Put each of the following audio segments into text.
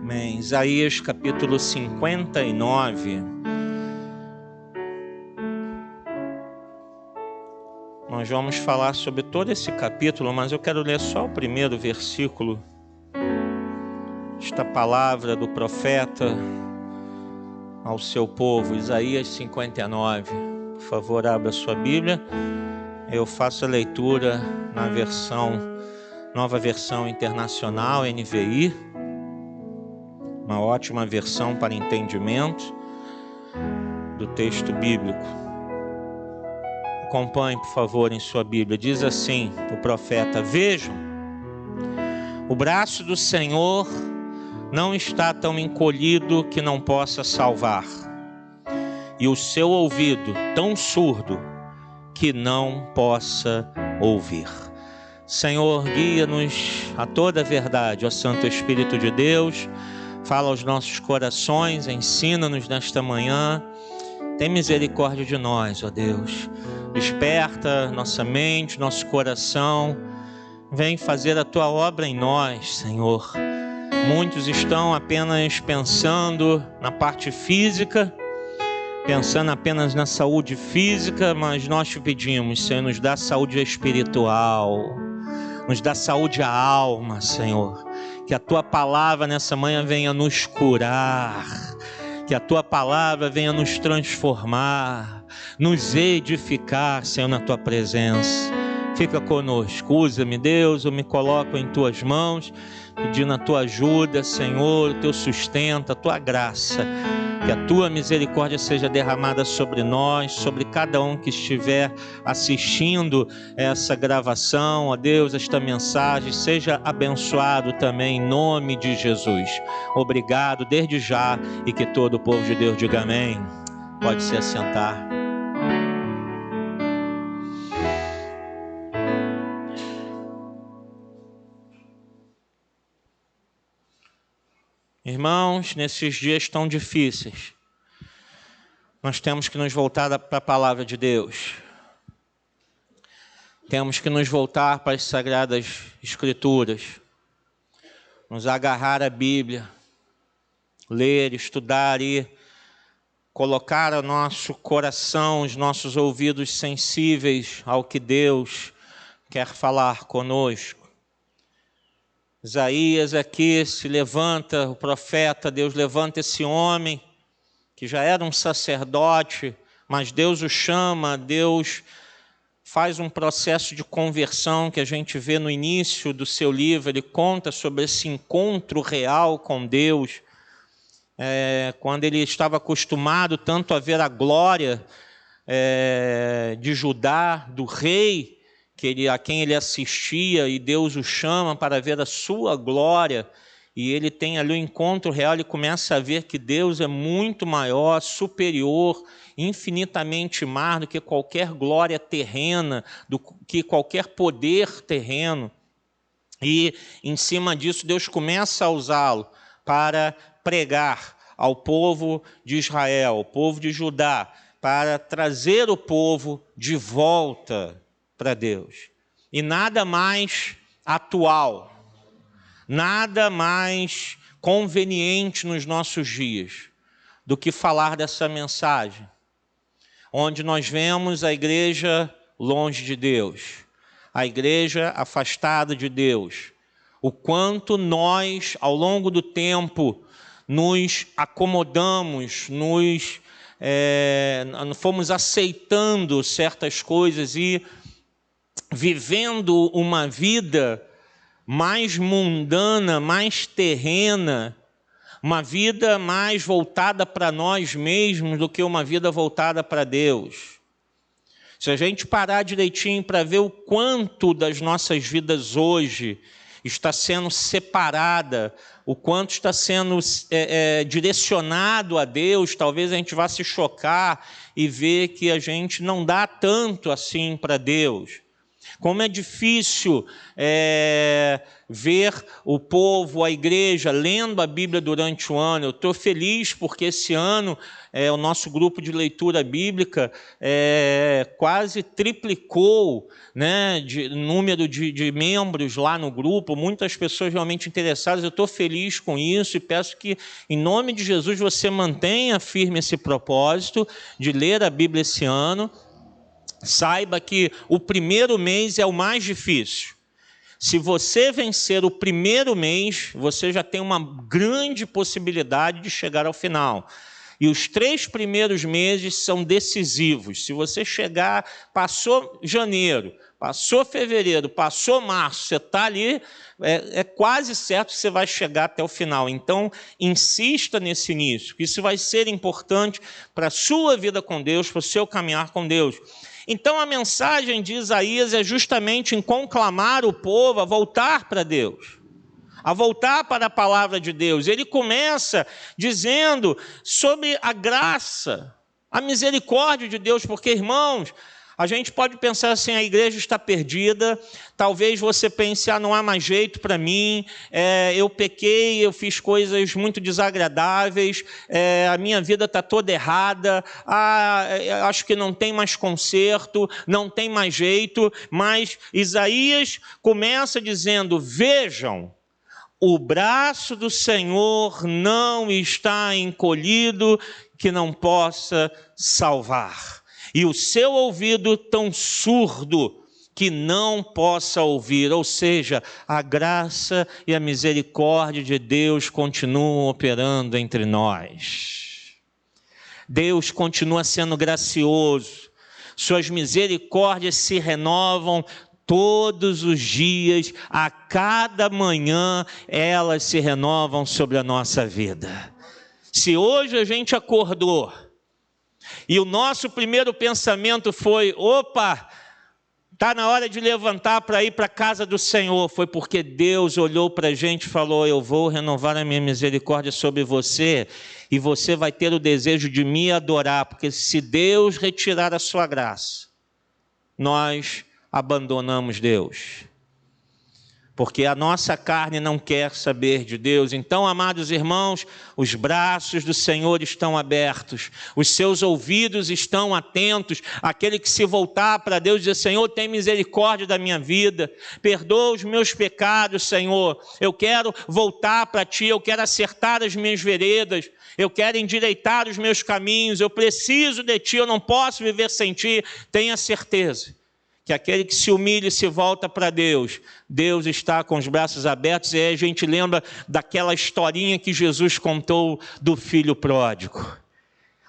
Amém. Isaías capítulo 59. Nós vamos falar sobre todo esse capítulo, mas eu quero ler só o primeiro versículo. Esta palavra do profeta ao seu povo, Isaías 59. Por favor, abra sua Bíblia. Eu faço a leitura na nova versão internacional, NVI. Uma ótima versão para entendimento do texto bíblico. Acompanhe, por favor, em sua Bíblia. Diz assim o profeta: vejam, o braço do Senhor não está tão encolhido que não possa salvar, e o seu ouvido tão surdo que não possa ouvir. Senhor, guia-nos a toda a verdade, ó Santo Espírito de Deus. Fala aos nossos corações, ensina-nos nesta manhã. Tem misericórdia de nós, ó Deus. Desperta nossa mente, nosso coração. Vem fazer a tua obra em nós, Senhor. Muitos estão apenas pensando na parte física, pensando apenas na saúde física, mas nós te pedimos, Senhor, nos dá saúde espiritual, nos dá saúde à alma, Senhor. Que a tua palavra nessa manhã venha nos curar, que a tua palavra venha nos transformar, nos edificar, Senhor, na tua presença. Fica conosco, usa-me, Deus, eu me coloco em tuas mãos, pedindo a tua ajuda, Senhor, o teu sustento, a tua graça. Que a tua misericórdia seja derramada sobre nós, sobre cada um que estiver assistindo essa gravação, ó Deus, esta mensagem, seja abençoado também em nome de Jesus. Obrigado desde já, e que todo o povo de Deus diga amém. Pode se assentar. Irmãos, nesses dias tão difíceis, nós temos que nos voltar para a palavra de Deus. Temos que nos voltar para as Sagradas Escrituras, nos agarrar à Bíblia, ler, estudar e colocar o nosso coração, os nossos ouvidos sensíveis ao que Deus quer falar conosco. Isaías aqui se levanta, o profeta, Deus levanta esse homem que já era um sacerdote, mas Deus o chama, Deus faz um processo de conversão que a gente vê no início do seu livro. Ele conta sobre esse encontro real com Deus, quando ele estava acostumado tanto a ver a glória de Judá, do rei, a quem ele assistia, e Deus o chama para ver a sua glória, e ele tem ali o encontro real. Ele começa a ver que Deus é muito maior, superior, infinitamente mais do que qualquer glória terrena, do que qualquer poder terreno, e em cima disso Deus começa a usá-lo para pregar ao povo de Israel, ao povo de Judá, para trazer o povo de volta para Deus. E nada mais atual, nada mais conveniente nos nossos dias do que falar dessa mensagem, onde nós vemos a igreja longe de Deus, a igreja afastada de Deus, o quanto nós, ao longo do tempo, nos acomodamos, fomos aceitando certas coisas e vivendo uma vida mais mundana, mais terrena, uma vida mais voltada para nós mesmos do que uma vida voltada para Deus. Se a gente parar direitinho para ver o quanto das nossas vidas hoje está sendo separada, o quanto está sendo direcionado a Deus, talvez a gente vá se chocar e ver que a gente não dá tanto assim para Deus. Como é difícil ver o povo, a igreja, lendo a Bíblia durante o ano. Eu estou feliz porque esse ano o nosso grupo de leitura bíblica quase triplicou, né, de número de membros lá no grupo, muitas pessoas realmente interessadas. Eu estou feliz com isso e peço que, em nome de Jesus, você mantenha firme esse propósito de ler a Bíblia esse ano. Saiba que o primeiro mês é o mais difícil. Se você vencer o primeiro mês, você já tem uma grande possibilidade de chegar ao final. E os 3 primeiros meses são decisivos. Se você chegar, passou janeiro, passou fevereiro, passou março, você está ali, é quase certo que você vai chegar até o final. Então, insista nesse início. Isso vai ser importante para a sua vida com Deus, para o seu caminhar com Deus. Então, a mensagem de Isaías é justamente em conclamar o povo a voltar para Deus, a voltar para a palavra de Deus. Ele começa dizendo sobre a graça, a misericórdia de Deus, porque, irmãos, a gente pode pensar assim, a igreja está perdida, talvez você pense, não há mais jeito para mim, eu pequei, eu fiz coisas muito desagradáveis, a minha vida está toda errada, acho que não tem mais conserto, não tem mais jeito. Mas Isaías começa dizendo: vejam, o braço do Senhor não está encolhido, que não possa salvar, e o seu ouvido tão surdo que não possa ouvir. Ou seja, a graça e a misericórdia de Deus continuam operando entre nós. Deus continua sendo gracioso, suas misericórdias se renovam todos os dias, a cada manhã elas se renovam sobre a nossa vida. Se hoje a gente acordou e o nosso primeiro pensamento foi: opa, está na hora de levantar para ir para a casa do Senhor, foi porque Deus olhou para a gente e falou: eu vou renovar a minha misericórdia sobre você, e você vai ter o desejo de me adorar, porque se Deus retirar a sua graça, nós abandonamos Deus, porque a nossa carne não quer saber de Deus. Então, amados irmãos, os braços do Senhor estão abertos, os seus ouvidos estão atentos. Aquele que se voltar para Deus e dizer: Senhor, tem misericórdia da minha vida, perdoa os meus pecados, Senhor, eu quero voltar para Ti, eu quero acertar as minhas veredas, eu quero endireitar os meus caminhos, eu preciso de Ti, eu não posso viver sem Ti. Tenha certeza que aquele que se humilha e se volta para Deus, Deus está com os braços abertos. E aí a gente lembra daquela historinha que Jesus contou do filho pródigo.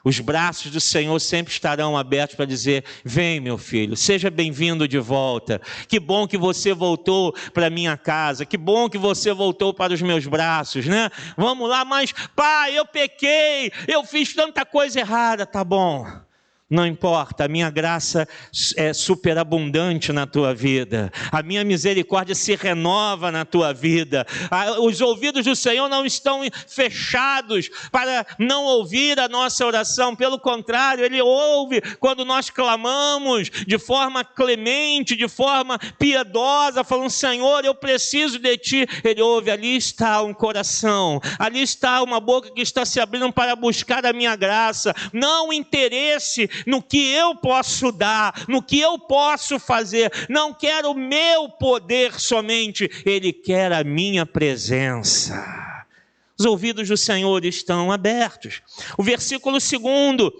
Os braços do Senhor sempre estarão abertos para dizer: vem, meu filho, seja bem-vindo de volta. Que bom que você voltou para a minha casa, que bom que você voltou para os meus braços, né? Vamos lá, mas pai, eu pequei, eu fiz tanta coisa errada. Tá bom, não importa, a minha graça é superabundante na tua vida, a minha misericórdia se renova na tua vida. Os ouvidos do Senhor não estão fechados para não ouvir a nossa oração, pelo contrário, Ele ouve quando nós clamamos de forma clemente, de forma piedosa, falando: Senhor, eu preciso de Ti. Ele ouve. Ali está um coração, ali está uma boca que está se abrindo para buscar a minha graça, não interesse no que eu posso dar, no que eu posso fazer. Não quer o meu poder somente, Ele quer a minha presença. Os ouvidos do Senhor estão abertos. O versículo 2,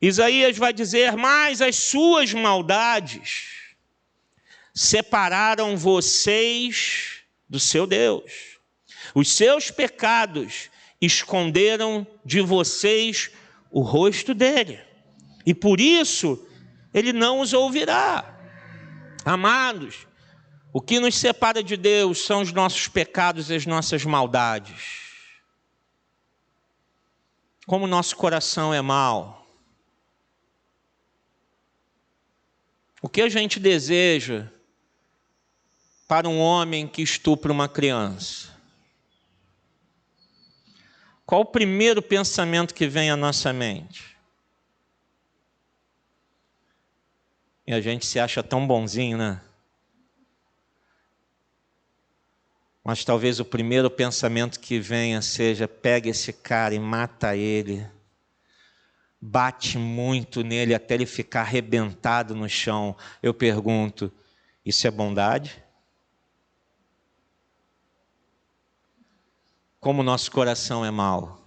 Isaías vai dizer: mas as suas maldades separaram vocês do seu Deus, os seus pecados esconderam de vocês o rosto dele, e por isso Ele não os ouvirá. Amados, o que nos separa de Deus são os nossos pecados e as nossas maldades. Como o nosso coração é mau. O que a gente deseja para um homem que estupra uma criança? Qual o primeiro pensamento que vem à nossa mente? E a gente se acha tão bonzinho, né? Mas talvez o primeiro pensamento que venha seja: pega esse cara e mata ele. Bate muito nele até ele ficar arrebentado no chão. Eu pergunto, isso é bondade? Como o nosso coração é mau.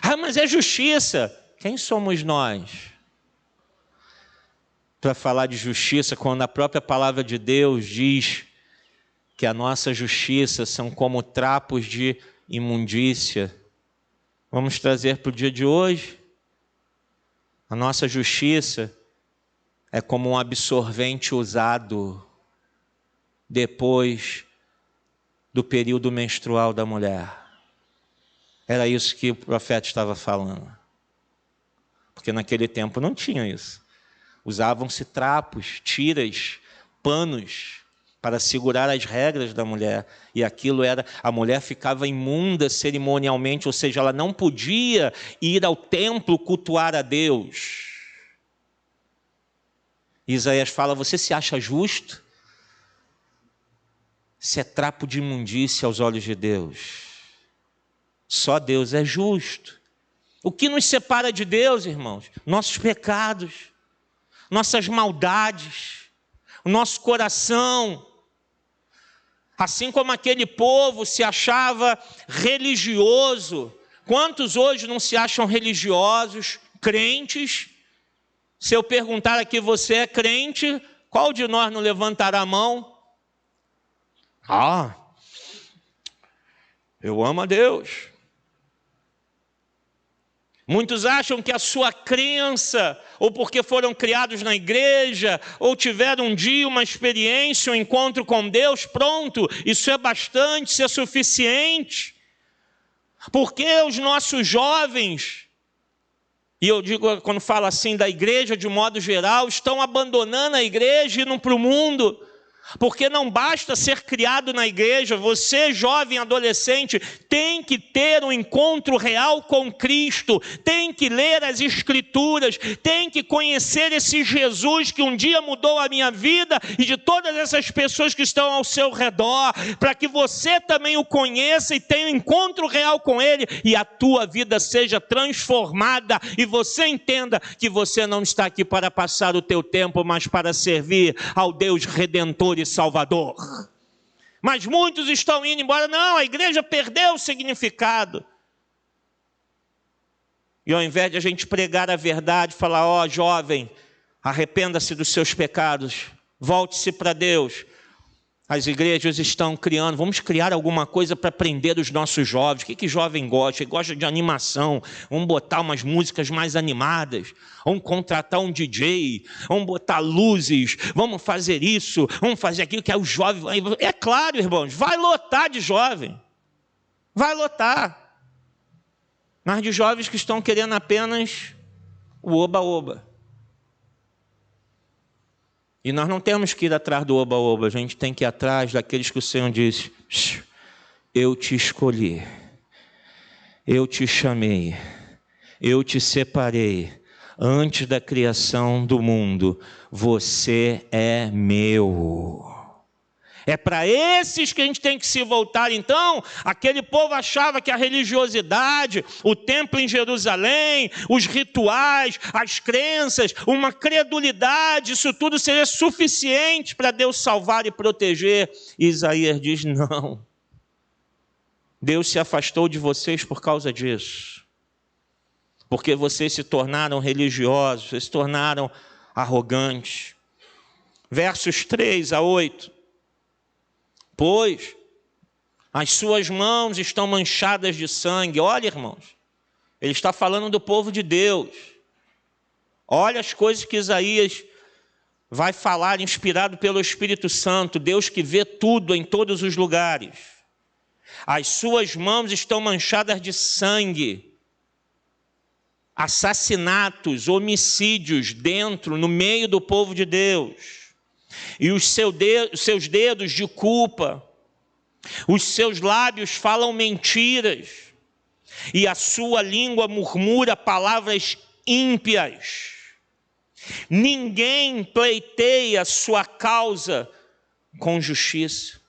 Ah, mas é justiça. Quem somos nós para falar de justiça quando a própria palavra de Deus diz que a nossa justiça são como trapos de imundícia? Vamos trazer para o dia de hoje. A nossa justiça é como um absorvente usado depois do período menstrual da mulher. Era isso que o profeta estava falando. Porque naquele tempo não tinha isso. Usavam-se trapos, tiras, panos para segurar as regras da mulher. E aquilo era, a mulher ficava imunda cerimonialmente, ou seja, ela não podia ir ao templo cultuar a Deus. Isaías fala: você se acha justo? Isso é trapo de imundícia aos olhos de Deus. Só Deus é justo. O que nos separa de Deus, irmãos? Nossos pecados, nossas maldades, o nosso coração. Assim como aquele povo se achava religioso, quantos hoje não se acham religiosos, crentes? Se eu perguntar aqui, você é crente? Qual de nós não levantará a mão? Eu amo a Deus. Muitos acham que a sua crença, ou porque foram criados na igreja, ou tiveram um dia uma experiência, um encontro com Deus, pronto, isso é bastante, isso é suficiente. Porque os nossos jovens, e eu digo quando falo assim da igreja de um modo geral, estão abandonando a igreja e indo para o mundo. Porque não basta ser criado na igreja, você, jovem, adolescente, tem que ter um encontro real com Cristo, tem que ler as Escrituras, tem que conhecer esse Jesus que um dia mudou a minha vida e de todas essas pessoas que estão ao seu redor, para que você também o conheça e tenha um encontro real com Ele e a tua vida seja transformada e você entenda que você não está aqui para passar o teu tempo, mas para servir ao Deus Redentor e Salvador. Mas muitos estão indo embora. Não, a igreja perdeu o significado. E ao invés de a gente pregar a verdade, falar: ó, jovem, arrependa-se dos seus pecados, volte-se para Deus. As igrejas estão criando, vamos criar alguma coisa para prender os nossos jovens. O que jovem gosta? Ele gosta de animação. Vamos botar umas músicas mais animadas. Vamos contratar um DJ. Vamos botar luzes. Vamos fazer isso. Vamos fazer aquilo que é o jovem. É claro, irmãos, vai lotar de jovem. Vai lotar. Mas de jovens que estão querendo apenas o oba-oba. E nós não temos que ir atrás do oba-oba, a gente tem que ir atrás daqueles que o Senhor disse: eu te escolhi, eu te chamei, eu te separei, antes da criação do mundo, você é meu. É para esses que a gente tem que se voltar. Então, aquele povo achava que a religiosidade, o templo em Jerusalém, os rituais, as crenças, uma credulidade, isso tudo seria suficiente para Deus salvar e proteger. E Isaías diz: não. Deus se afastou de vocês por causa disso. Porque vocês se tornaram religiosos, vocês se tornaram arrogantes. Versos 3 a 8. Pois as suas mãos estão manchadas de sangue. Olha, irmãos, ele está falando do povo de Deus. Olha as coisas que Isaías vai falar, inspirado pelo Espírito Santo, Deus que vê tudo em todos os lugares. As suas mãos estão manchadas de sangue. Assassinatos, homicídios dentro, no meio do povo de Deus. E os seus dedos de culpa, os seus lábios falam mentiras, e a sua língua murmura palavras ímpias. Ninguém pleiteia sua causa com justiça.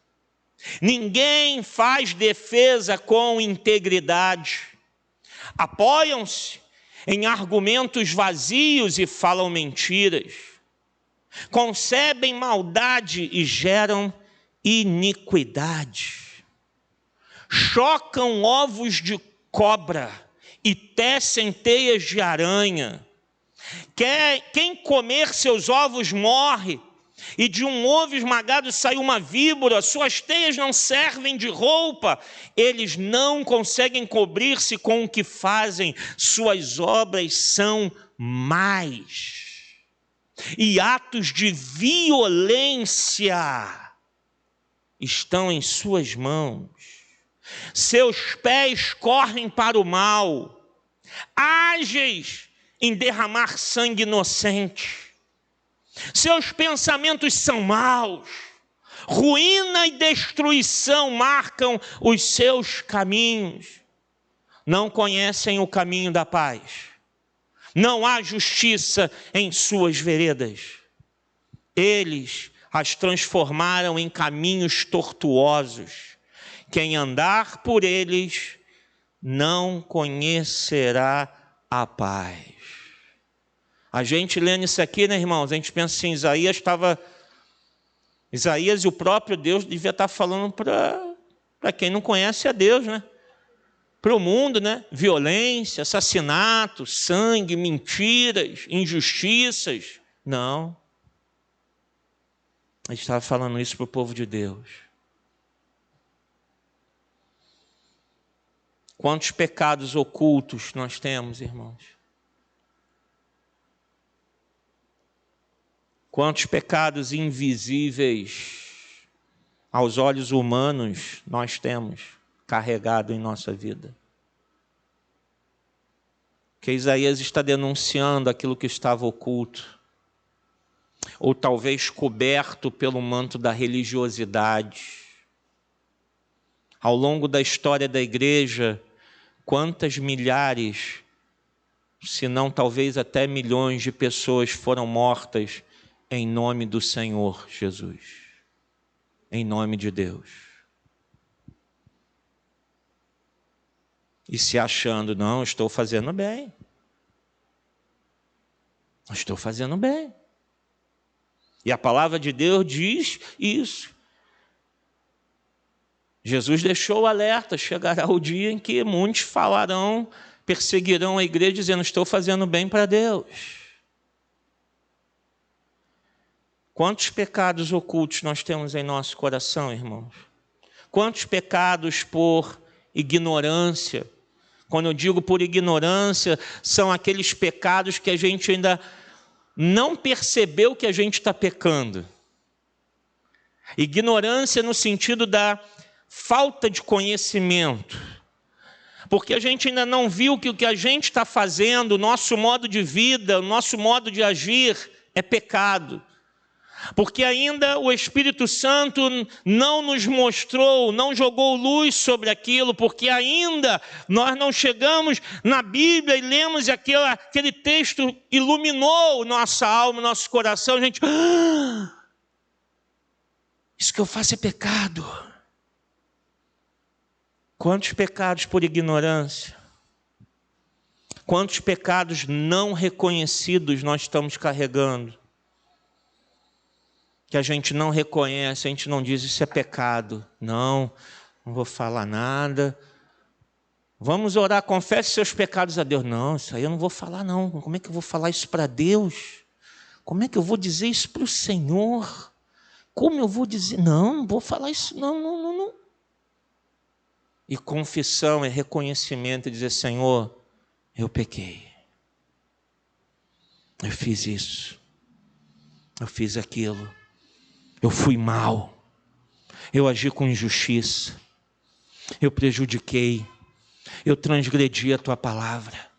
Ninguém faz defesa com integridade. Apoiam-se em argumentos vazios e falam mentiras. Concebem maldade e geram iniquidade. Chocam ovos de cobra e tecem teias de aranha. Quem comer seus ovos morre, e de um ovo esmagado sai uma víbora. Suas teias não servem de roupa, eles não conseguem cobrir-se com o que fazem, suas obras são más. E atos de violência estão em suas mãos. Seus pés correm para o mal, ágeis em derramar sangue inocente. Seus pensamentos são maus, ruína e destruição marcam os seus caminhos. Não conhecem o caminho da paz, não há justiça em suas veredas. Eles as transformaram em caminhos tortuosos. Quem andar por eles não conhecerá a paz. A gente lendo isso aqui, né, irmãos? A gente pensa assim, Isaías e o próprio Deus devia estar falando para quem não conhece a Deus, né? Para o mundo, né? Violência, assassinato, sangue, mentiras, injustiças. Não. Ele estava falando isso para o povo de Deus. Quantos pecados ocultos nós temos, irmãos? Quantos pecados invisíveis aos olhos humanos nós temos carregado em nossa vida? Que Isaías está denunciando aquilo que estava oculto, ou talvez coberto pelo manto da religiosidade. Ao longo da história da igreja, quantas milhares, se não talvez até milhões de pessoas foram mortas em nome do Senhor Jesus, em nome de Deus. E se achando, não, estou fazendo bem. Estou fazendo bem. E a palavra de Deus diz isso. Jesus deixou o alerta, chegará o dia em que muitos falarão, perseguirão a igreja dizendo, estou fazendo bem para Deus. Quantos pecados ocultos nós temos em nosso coração, irmãos? Quantos pecados por ignorância? Quando eu digo por ignorância, são aqueles pecados que a gente ainda não percebeu que a gente está pecando. Ignorância no sentido da falta de conhecimento. Porque a gente ainda não viu que o que a gente está fazendo, o nosso modo de vida, o nosso modo de agir é pecado. Porque ainda o Espírito Santo não nos mostrou, não jogou luz sobre aquilo, porque ainda nós não chegamos na Bíblia e lemos e aquele texto iluminou nossa alma, nosso coração. A gente, isso que eu faço é pecado. Quantos pecados por ignorância? Quantos pecados não reconhecidos nós estamos carregando? Que a gente não reconhece, a gente não diz, isso é pecado. Não vou falar nada. Vamos orar, confesse seus pecados a Deus. Não, isso aí eu não vou falar não. Como é que eu vou falar isso para Deus? Como é que eu vou dizer isso para o Senhor? Como eu vou dizer? Não vou falar isso, não. E confissão é reconhecimento, e dizer, Senhor, eu pequei. Eu fiz isso. Eu fiz aquilo. Eu fui mal, eu agi com injustiça, eu prejudiquei, eu transgredi a tua palavra.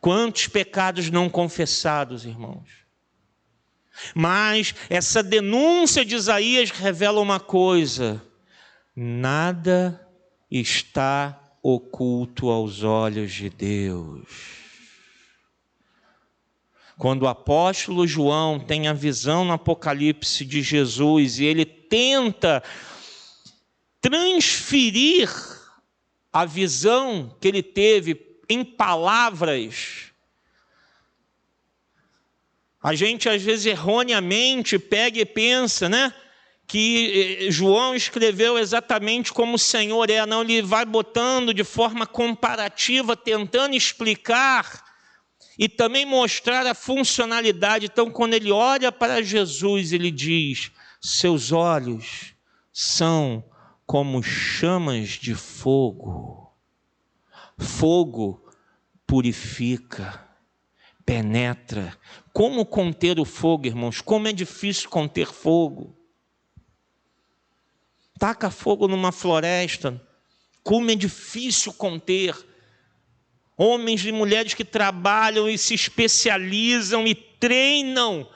Quantos pecados não confessados, irmãos? Mas essa denúncia de Isaías revela uma coisa: nada está oculto aos olhos de Deus. Quando o apóstolo João tem a visão no Apocalipse de Jesus e ele tenta transferir a visão que ele teve em palavras. A gente, às vezes, erroneamente pega e pensa, né, que João escreveu exatamente como o Senhor é. Não, ele vai botando de forma comparativa, tentando explicar e também mostrar a funcionalidade. Então, quando ele olha para Jesus, ele diz: seus olhos são como chamas de fogo. Fogo purifica, penetra. Como conter o fogo, irmãos? Como é difícil conter fogo. Taca fogo numa floresta, como é difícil conter. Homens e mulheres que trabalham e se especializam e treinam,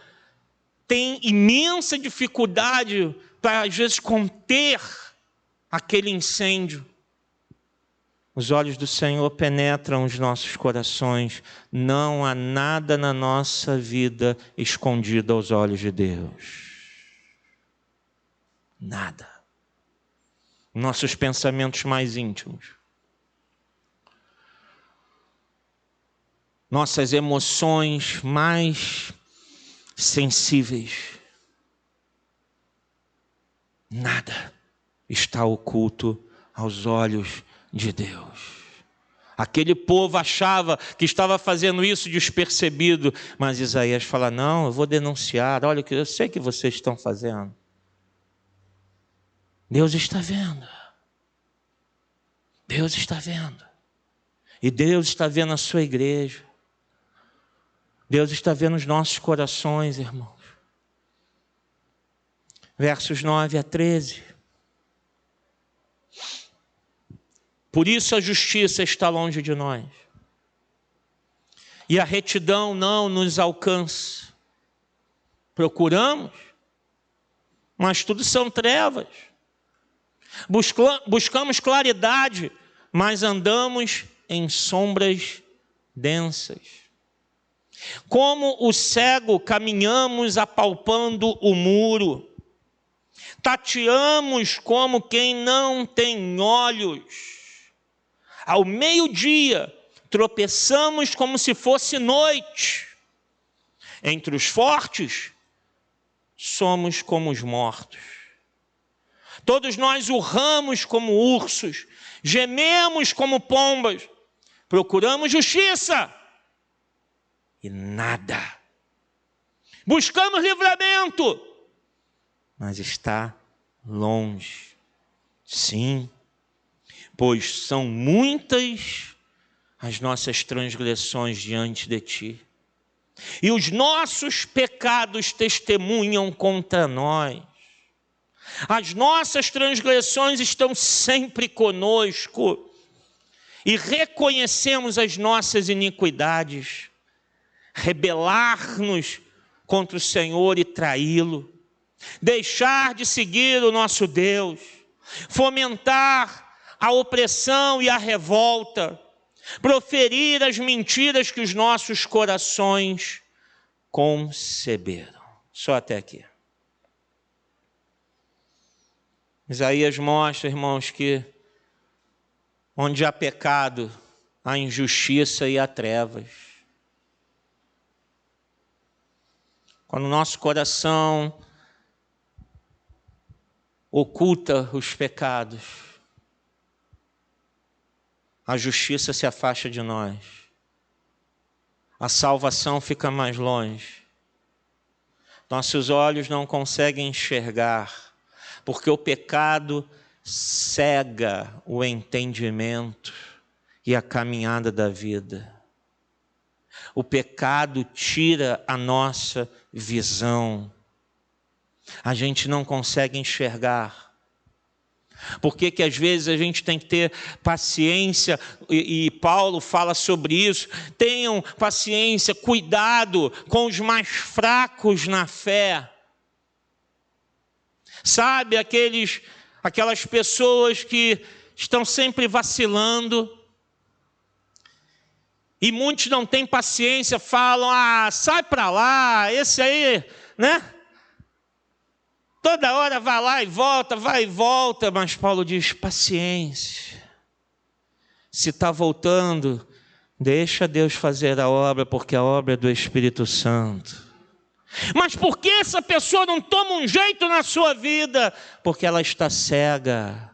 têm imensa dificuldade para, às vezes, conter aquele incêndio. Os olhos do Senhor penetram os nossos corações. Não há nada na nossa vida escondido aos olhos de Deus. Nada. Nossos pensamentos mais íntimos. Nossas emoções mais sensíveis. Nada está oculto aos olhos de Deus. Aquele povo achava que estava fazendo isso despercebido, mas Isaías fala: não, eu vou denunciar, olha, eu sei que vocês estão fazendo. Deus está vendo. Deus está vendo. E Deus está vendo a sua igreja. Deus está vendo os nossos corações, irmãos. Versos 9 a 13. Por isso a justiça está longe de nós, e a retidão não nos alcança. Procuramos, mas tudo são trevas. Buscamos claridade, mas andamos em sombras densas. Como o cego, caminhamos apalpando o muro. Tateamos como quem não tem olhos. Ao meio-dia, tropeçamos como se fosse noite. Entre os fortes, somos como os mortos. Todos nós urramos como ursos, gememos como pombas, procuramos justiça e nada. Buscamos livramento, mas está longe. Sim, pois são muitas as nossas transgressões diante de ti, e os nossos pecados testemunham contra nós. As nossas transgressões estão sempre conosco, e reconhecemos as nossas iniquidades. Rebelar-nos contra o Senhor e traí-lo, deixar de seguir o nosso Deus, fomentar a opressão e a revolta, proferir as mentiras que os nossos corações conceberam. Só até aqui. Isaías mostra, irmãos, que onde há pecado, há injustiça e há trevas. Quando o nosso coração oculta os pecados, a justiça se afasta de nós, a salvação fica mais longe, nossos olhos não conseguem enxergar, porque o pecado cega o entendimento e a caminhada da vida. O pecado tira a nossa visão. A gente não consegue enxergar. Por que que às vezes a gente tem que ter paciência, e Paulo fala sobre isso, tenham paciência, cuidado com os mais fracos na fé. Sabe, aquelas pessoas que estão sempre vacilando, e muitos não têm paciência, falam: sai para lá, esse aí, né? Toda hora vai e volta, mas Paulo diz, paciência. Se está voltando, deixa Deus fazer a obra, porque a obra é do Espírito Santo. Mas por que essa pessoa não toma um jeito na sua vida? Porque ela está cega.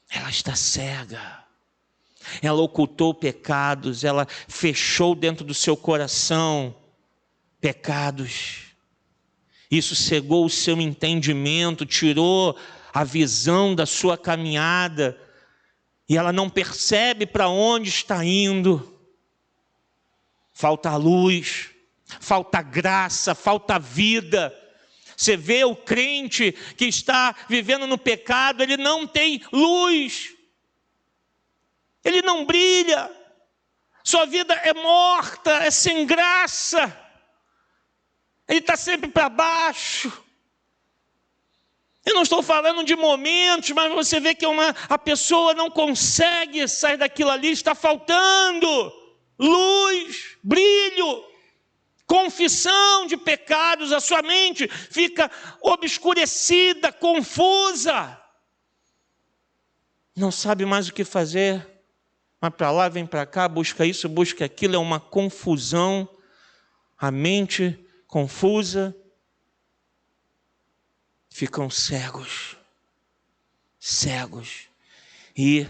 Ela está cega. Ela ocultou pecados, ela fechou dentro do seu coração pecados. Isso cegou o seu entendimento, tirou a visão da sua caminhada, e ela não percebe para onde está indo. Falta luz, falta graça, falta vida. Você vê o crente que está vivendo no pecado, ele não tem luz, ele não brilha, sua vida é morta, é sem graça, ele está sempre para baixo. Eu não estou falando de momentos, mas você vê que a pessoa não consegue sair daquilo ali, está faltando luz, brilho, confissão de pecados, a sua mente fica obscurecida, confusa, não sabe mais o que fazer, vai para lá, vem para cá, busca isso, busca aquilo, é uma confusão, a mente confusa, ficam cegos, e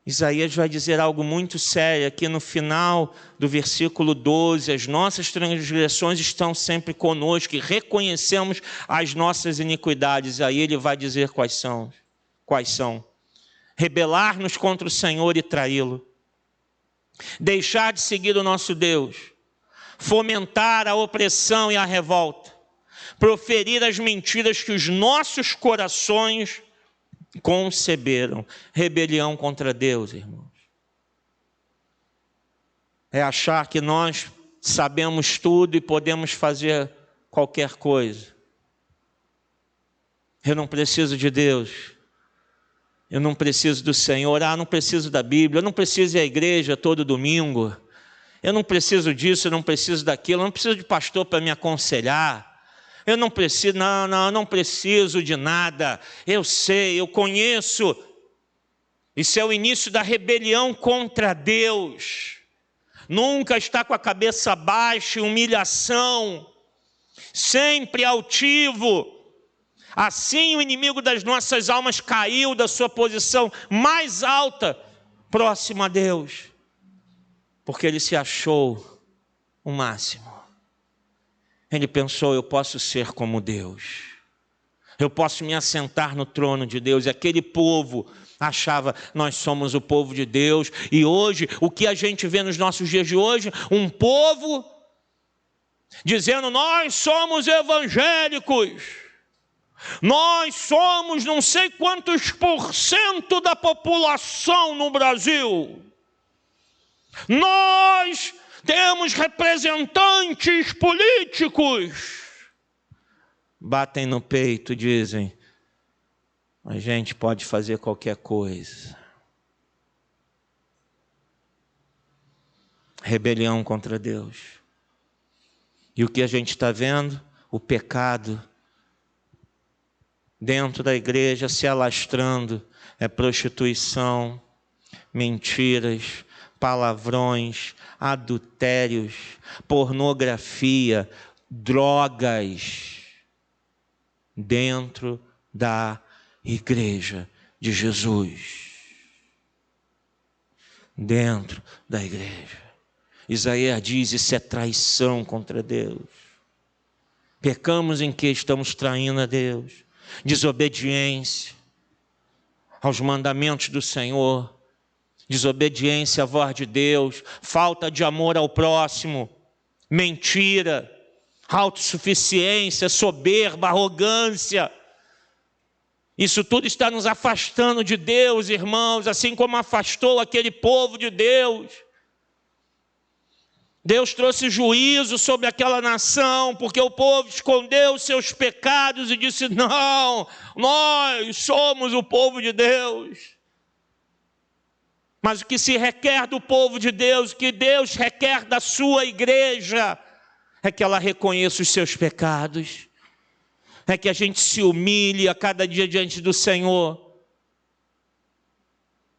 Isaías vai dizer algo muito sério aqui no final do versículo 12, as nossas transgressões estão sempre conosco e reconhecemos as nossas iniquidades. Aí ele vai dizer quais são. Rebelar-nos contra o Senhor e traí-lo, deixar de seguir o nosso Deus, fomentar a opressão e a revolta, proferir as mentiras que os nossos corações conceberam. Rebelião contra Deus, irmãos, é achar que nós sabemos tudo e podemos fazer qualquer coisa. Eu não preciso de Deus, eu não preciso do Senhor, não preciso da Bíblia, eu não preciso ir à igreja todo domingo, eu não preciso disso, eu não preciso daquilo, eu não preciso de pastor para me aconselhar, eu não preciso, não preciso de nada, eu sei, eu conheço. Isso é o início da rebelião contra Deus. Nunca está com a cabeça baixa, humilhação, sempre altivo. Assim o inimigo das nossas almas caiu da sua posição mais alta, próximo a Deus, porque ele se achou o máximo. Ele pensou, eu posso ser como Deus, eu posso me assentar no trono de Deus. E aquele povo achava, nós somos o povo de Deus. E hoje, o que a gente vê nos nossos dias de hoje? Um povo dizendo, nós somos evangélicos, nós somos não sei quantos % da população no Brasil, nós temos representantes políticos. Batem no peito, dizem, a gente pode fazer qualquer coisa. Rebelião contra Deus. E o que a gente está vendo? O pecado dentro da igreja se alastrando. É prostituição, mentiras, palavrões, adultérios, pornografia, drogas dentro da igreja de Jesus. Dentro da igreja. Isaías diz, isso é traição contra Deus. Pecamos em que estamos traindo a Deus? Desobediência aos mandamentos do Senhor, desobediência à voz de Deus, falta de amor ao próximo, mentira, autossuficiência, soberba, arrogância. Isso tudo está nos afastando de Deus, irmãos, assim como afastou aquele povo de Deus. Deus trouxe juízo sobre aquela nação, porque o povo escondeu os seus pecados e disse, não, nós somos o povo de Deus. Mas o que se requer do povo de Deus, o que Deus requer da sua igreja, é que ela reconheça os seus pecados, é que a gente se humilhe a cada dia diante do Senhor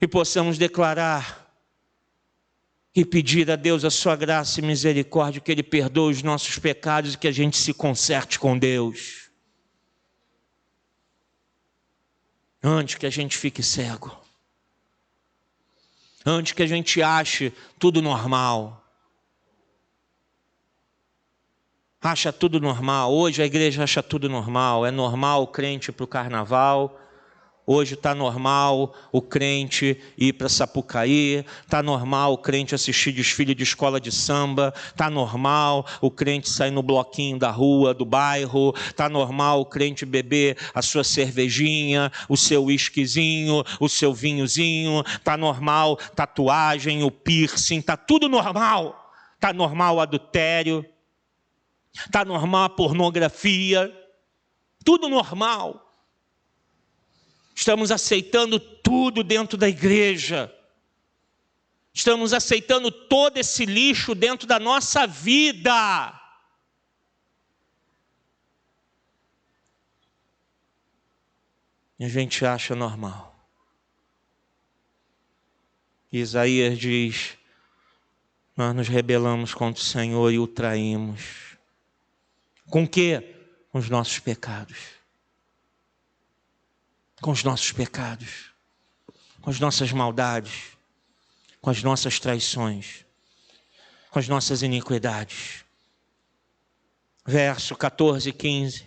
e possamos declarar e pedir a Deus a sua graça e misericórdia, que Ele perdoe os nossos pecados e que a gente se conserte com Deus, antes que a gente fique cego, antes que a gente ache tudo normal. Acha tudo normal. Hoje a igreja acha tudo normal. É normal o crente ir para o carnaval. Hoje está normal o crente ir para Sapucaí. Está normal o crente assistir desfile de escola de samba. Está normal o crente sair no bloquinho da rua, do bairro. Está normal o crente beber a sua cervejinha, o seu whiskyzinho, o seu vinhozinho. Está normal tatuagem, o piercing. Está tudo normal. Está normal o adultério. Está normal a pornografia, tudo normal. Estamos aceitando tudo dentro da igreja. Estamos aceitando todo esse lixo dentro da nossa vida. E a gente acha normal. Isaías diz: nós nos rebelamos contra o Senhor e o traímos. Com o quê? Com os nossos pecados. Com os nossos pecados. Com as nossas maldades. Com as nossas traições. Com as nossas iniquidades. Verso 14 e 15.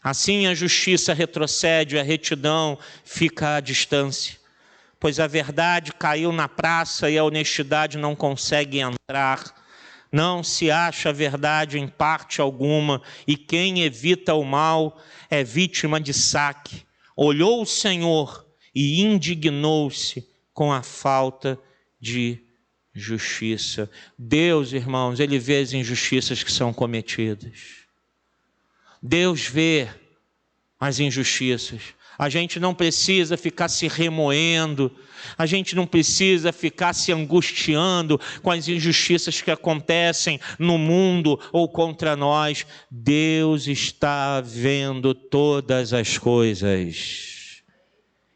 Assim a justiça retrocede, a retidão fica à distância. Pois a verdade caiu na praça e a honestidade não consegue entrar. Não se acha a verdade em parte alguma, e quem evita o mal é vítima de saque. Olhou o Senhor e indignou-se com a falta de justiça. Deus, irmãos, Ele vê as injustiças que são cometidas. Deus vê as injustiças. A gente não precisa ficar se remoendo, a gente não precisa ficar se angustiando com as injustiças que acontecem no mundo ou contra nós. Deus está vendo todas as coisas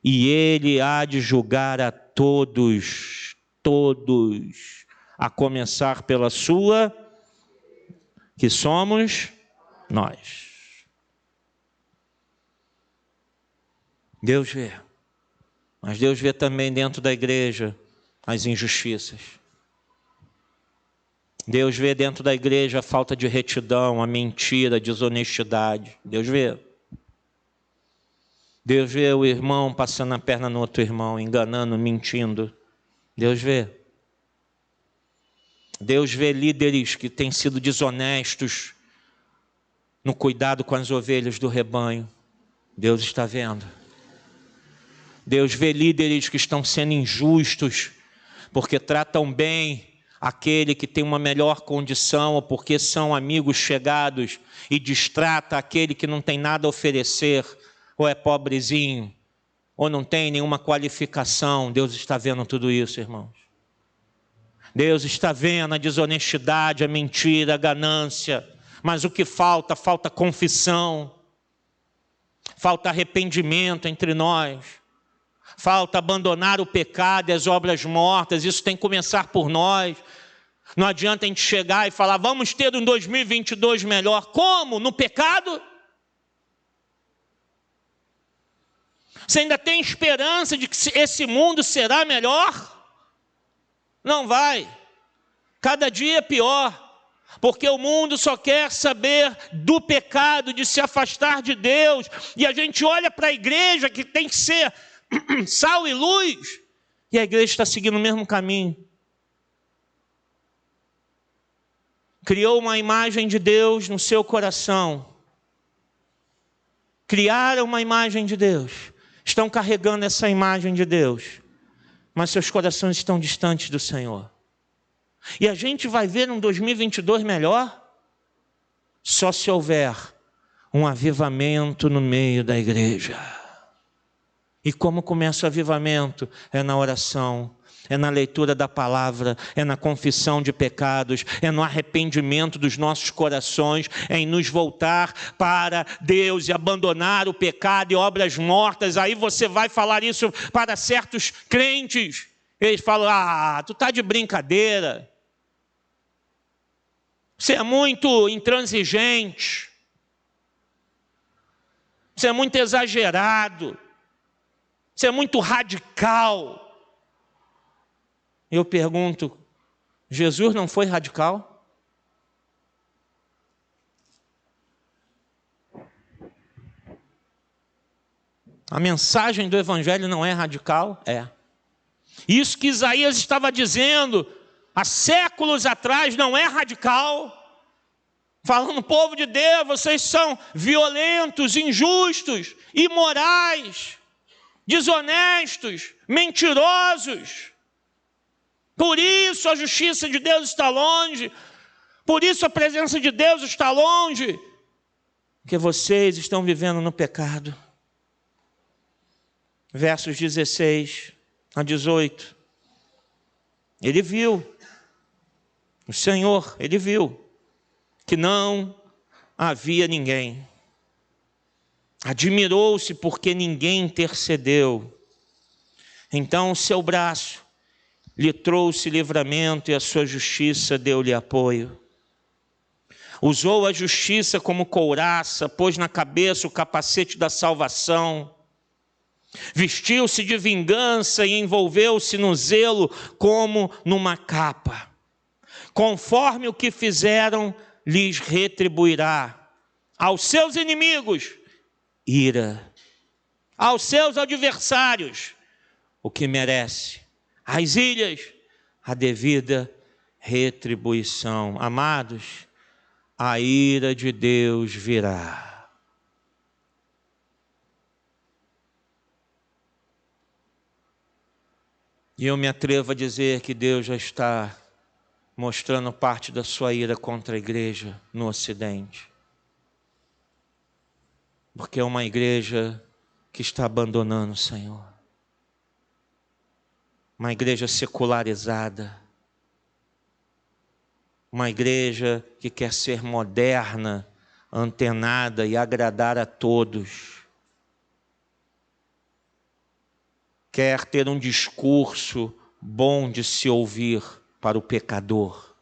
e Ele há de julgar a todos, a começar pela sua, que somos nós. Deus vê, mas Deus vê também dentro da igreja as injustiças. Deus vê dentro da igreja a falta de retidão, a mentira, a desonestidade. Deus vê. Deus vê o irmão passando a perna no outro irmão, enganando, mentindo. Deus vê. Deus vê líderes que têm sido desonestos no cuidado com as ovelhas do rebanho. Deus está vendo. Deus vê líderes que estão sendo injustos, porque tratam bem aquele que tem uma melhor condição, ou porque são amigos chegados, e destrata aquele que não tem nada a oferecer, ou é pobrezinho, ou não tem nenhuma qualificação. Deus está vendo tudo isso, irmãos. Deus está vendo a desonestidade, a mentira, a ganância, mas o que falta? Falta confissão, falta arrependimento entre nós. Falta abandonar o pecado e as obras mortas. Isso tem que começar por nós. Não adianta a gente chegar e falar: vamos ter um 2022 melhor. Como? No pecado? Você ainda tem esperança de que esse mundo será melhor? Não vai. Cada dia é pior. Porque o mundo só quer saber do pecado, de se afastar de Deus. E a gente olha para a igreja, que tem que ser sal e luz, e a igreja está seguindo o mesmo caminho. Criou uma imagem de Deus no seu coração. Criaram uma imagem de Deus. Estão carregando essa imagem de Deus, mas seus corações estão distantes do Senhor. E a gente vai ver um 2022 melhor só se houver um avivamento no meio da igreja. E como começa o avivamento? É na oração, é na leitura da palavra, é na confissão de pecados, é no arrependimento dos nossos corações, é em nos voltar para Deus e abandonar o pecado e obras mortas. Aí você vai falar isso para certos crentes. Eles falam: tu está de brincadeira. Você é muito intransigente. Você é muito exagerado. Você é muito radical. Eu pergunto, Jesus não foi radical? A mensagem do Evangelho não é radical? É. Isso que Isaías estava dizendo há séculos atrás não é radical? Falando, povo de Deus, vocês são violentos, injustos, imorais, desonestos, mentirosos. Por isso a justiça de Deus está longe. Por isso a presença de Deus está longe. Porque vocês estão vivendo no pecado. Versos 16 a 18. Ele viu. O Senhor, ele viu que não havia ninguém. Admirou-se porque ninguém intercedeu. Então o seu braço lhe trouxe livramento e a sua justiça deu-lhe apoio. Usou a justiça como couraça, pôs na cabeça o capacete da salvação. Vestiu-se de vingança e envolveu-se no zelo como numa capa. Conforme o que fizeram, lhes retribuirá. Aos seus inimigos, ira. Aos seus adversários, o que merece. Às ilhas, a devida retribuição. Amados, a ira de Deus virá. E eu me atrevo a dizer que Deus já está mostrando parte da sua ira contra a igreja no Ocidente. Porque é uma igreja que está abandonando o Senhor. Uma igreja secularizada. Uma igreja que quer ser moderna, antenada e agradar a todos. Quer ter um discurso bom de se ouvir para o pecador.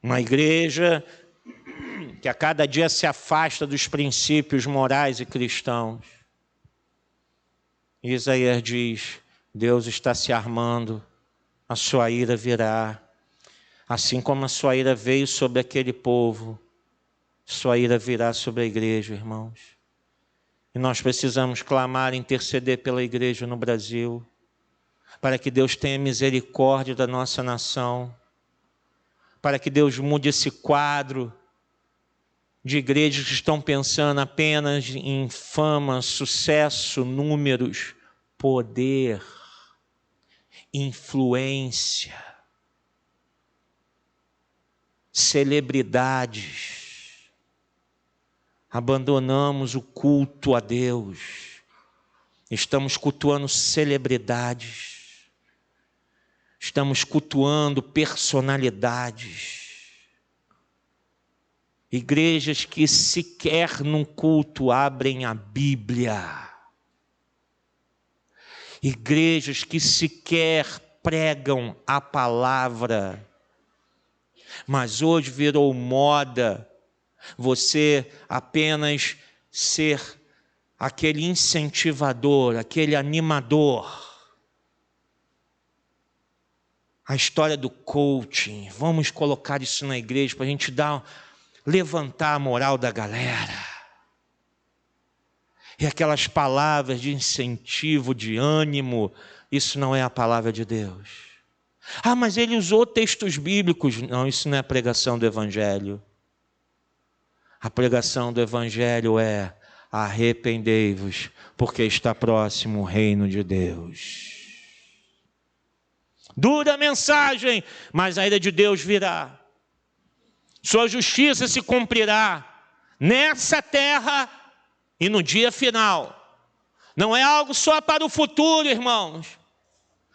Uma igreja que a cada dia se afasta dos princípios morais e cristãos. Isaías diz, Deus está se armando, a sua ira virá. Assim como a sua ira veio sobre aquele povo, sua ira virá sobre a igreja, irmãos. E nós precisamos clamar e interceder pela igreja no Brasil, para que Deus tenha misericórdia da nossa nação, para que Deus mude esse quadro de igrejas que estão pensando apenas em fama, sucesso, números, poder, influência, celebridades. Abandonamos o culto a Deus. Estamos cultuando celebridades. Estamos cultuando personalidades. Igrejas que sequer num culto abrem a Bíblia. Igrejas que sequer pregam a palavra. Mas hoje virou moda você apenas ser aquele incentivador, aquele animador. A história do coaching, vamos colocar isso na igreja para a gente levantar a moral da galera. E aquelas palavras de incentivo, de ânimo, isso não é a palavra de Deus. Mas ele usou textos bíblicos. Não, isso não é a pregação do Evangelho. A pregação do Evangelho é: arrependei-vos, porque está próximo o reino de Deus. Dura a mensagem, mas a ira de Deus virá. Sua justiça se cumprirá nessa terra e no dia final. Não é algo só para o futuro, irmãos.